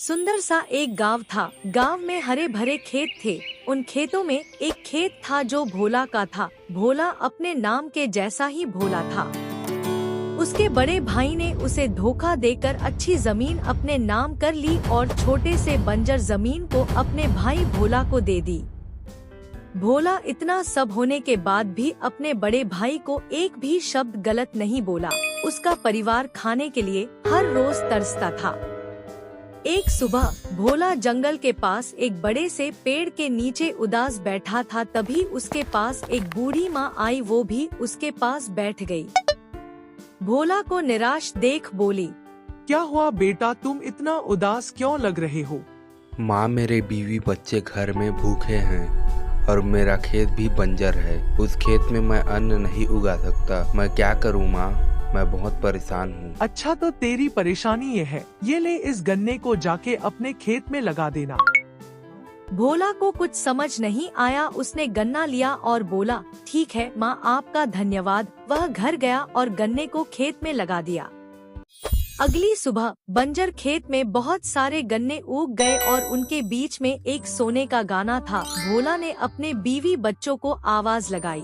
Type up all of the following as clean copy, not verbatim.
सुंदर सा एक गांव था। गांव में हरे भरे खेत थे। उन खेतों में एक खेत था जो भोला का था। भोला अपने नाम के जैसा ही भोला था। उसके बड़े भाई ने उसे धोखा देकर अच्छी जमीन अपने नाम कर ली और छोटे से बंजर जमीन को अपने भाई भोला को दे दी। भोला इतना सब होने के बाद भी अपने बड़े भाई को एक भी शब्द गलत नहीं बोला। उसका परिवार खाने के लिए हर रोज तरसता था। एक सुबह भोला जंगल के पास एक बड़े से पेड़ के नीचे उदास बैठा था। तभी उसके पास एक बूढ़ी माँ आई। वो भी उसके पास बैठ गई। भोला को निराश देख बोली, क्या हुआ बेटा, तुम इतना उदास क्यों लग रहे हो? माँ, मेरे बीवी बच्चे घर में भूखे हैं और मेरा खेत भी बंजर है। उस खेत में मैं अन्न नहीं उगा सकता। मैं क्या करूँ माँ? मैं बहुत परेशान हूँ। अच्छा, तो तेरी परेशानी ये है, ये ले, इस गन्ने को जाके अपने खेत में लगा देना। भोला को कुछ समझ नहीं आया। उसने गन्ना लिया और बोला, ठीक है माँ, आपका धन्यवाद। वह घर गया और गन्ने को खेत में लगा दिया। अगली सुबह बंजर खेत में बहुत सारे गन्ने उग गए और उनके बीच में एक सोने का गाना था। भोला ने अपने बीवी बच्चों को आवाज लगाई।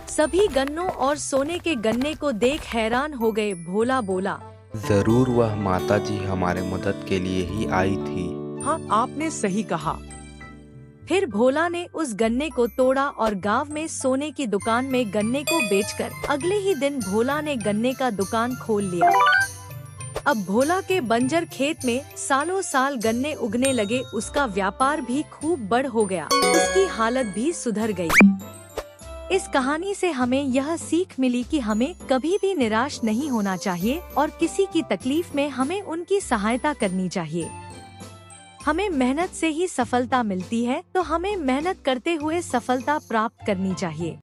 सभी गन्नों और सोने के गन्ने को देख हैरान हो गए। भोला बोला, जरूर वह माता जी हमारे मदद के लिए ही आई थी। हाँ, आपने सही कहा। फिर भोला ने उस गन्ने को तोड़ा और गांव में सोने की दुकान में गन्ने को बेचकर अगले ही दिन भोला ने गन्ने का दुकान खोल लिया। अब भोला के बंजर खेत में सालों साल गन्ने उगने लगे। उसका व्यापार भी खूब बढ़ हो गया। उसकी हालत भी सुधर गई। इस कहानी से हमें यह सीख मिली कि हमें कभी भी निराश नहीं होना चाहिए और किसी की तकलीफ में हमें उनकी सहायता करनी चाहिए। हमें मेहनत से ही सफलता मिलती है, तो हमें मेहनत करते हुए सफलता प्राप्त करनी चाहिए।